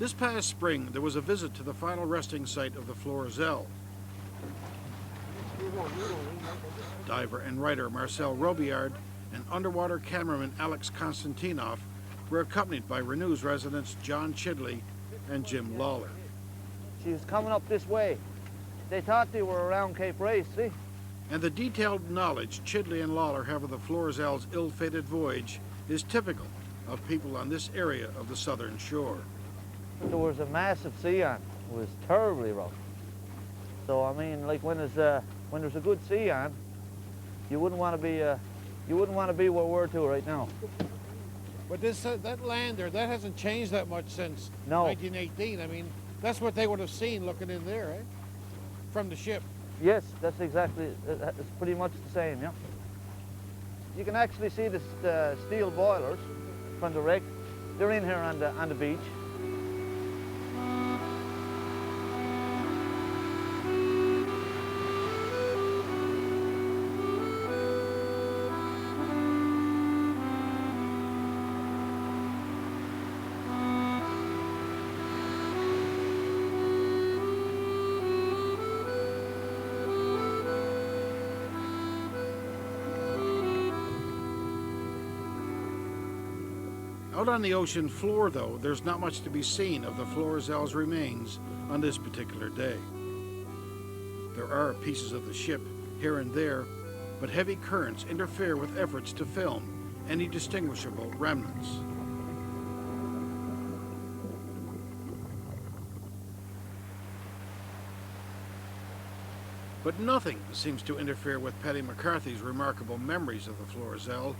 This past spring, there was a visit to the final resting site of the florizel. Diver and writer Marcel Robillard and underwater cameraman Alex Konstantinov were accompanied by Renew's residents John Chidley and Jim Lawler. She was coming up this way. They thought they were around Cape Race, see? And the detailed knowledge Chidley and Lawler have of the florizel's ill-fated voyage is typical of people on this area of the southern shore. There was a massive sea on. It was terribly rough. So I mean, like when there's a good sea on, you wouldn't want to be where we're to right now. But this that land there, that hasn't changed that much since No. 1918. I mean, that's what they would have seen looking in there, eh? From the ship. Yes, that's exactly. It's pretty much the same, yeah. You can actually see the steel boilers from the wreck. They're in here on the beach. Out on the ocean floor, though, there's not much to be seen of the florizel's remains on this particular day. There are pieces of the ship here and there, but heavy currents interfere with efforts to film any distinguishable remnants. But nothing seems to interfere with Paddy McCarthy's remarkable memories of the florizel.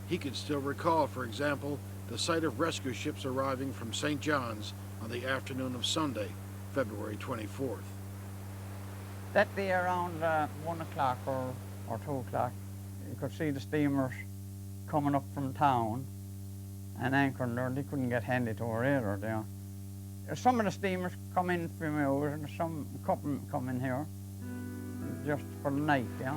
He could still recall, for example, the sight of rescue ships arriving from St. John's on the afternoon of Sunday, February 24th. That day around 1 o'clock or 2 o'clock, you could see the steamers coming up from town and anchoring there. They couldn't get handy to her either there. Some of the steamers come in from over and some couple come in here just for the night, yeah.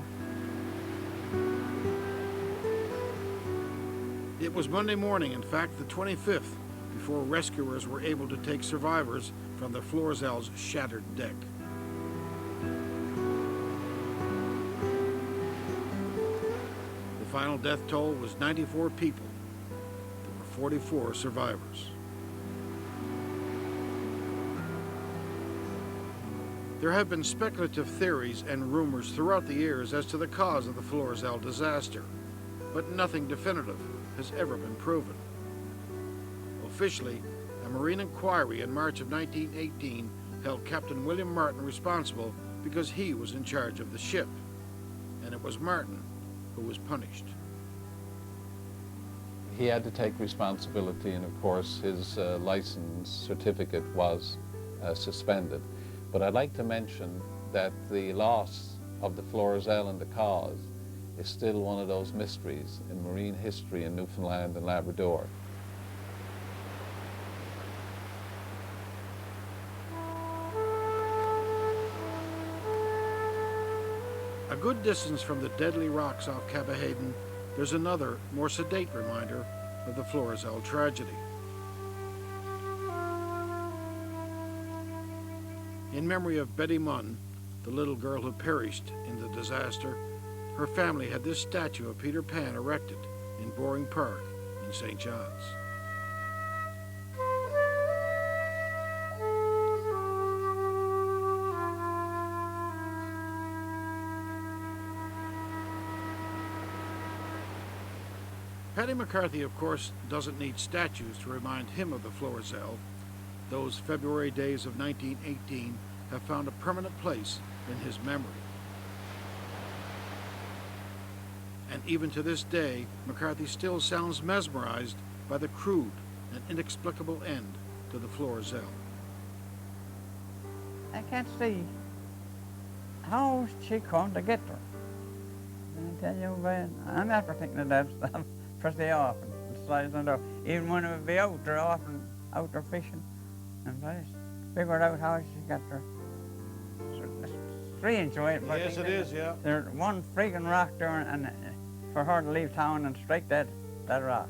It was Monday morning, in fact, the 25th, before rescuers were able to take survivors from the florizel's shattered deck. The final death toll was 94 people. There were 44 survivors. There have been speculative theories and rumors throughout the years as to the cause of the florizel disaster, but nothing definitive has ever been proven. Officially, a marine inquiry in March of 1918 held Captain William Martin responsible because he was in charge of the ship, and it was Martin who was punished. He had to take responsibility, and of course his license certificate was suspended. But I'd like to mention that the loss of the florizel and the cause is still one of those mysteries in marine history in Newfoundland and Labrador. A good distance from the deadly rocks off Cappahayden, there's another, more sedate reminder of the florizel tragedy. In memory of Betty Munn, the little girl who perished in the disaster, her family had this statue of Peter Pan erected in Boring Park in St. John's. Paddy McCarthy, of course, doesn't need statues to remind him of the florizel. Those February days of 1918 have found a permanent place in his memory. And even to this day, McCarthy still sounds mesmerized by the crude and inexplicable end to the florizel. I can't see how she come to get her. I tell you, man, I'm after thinking of that stuff pretty often. Even when we would be out there, often out there fishing, and I figured out how she got her. It's strange, right? Yes, it is, yeah. There's one freaking rock there, and for her to leave town and strike that rock.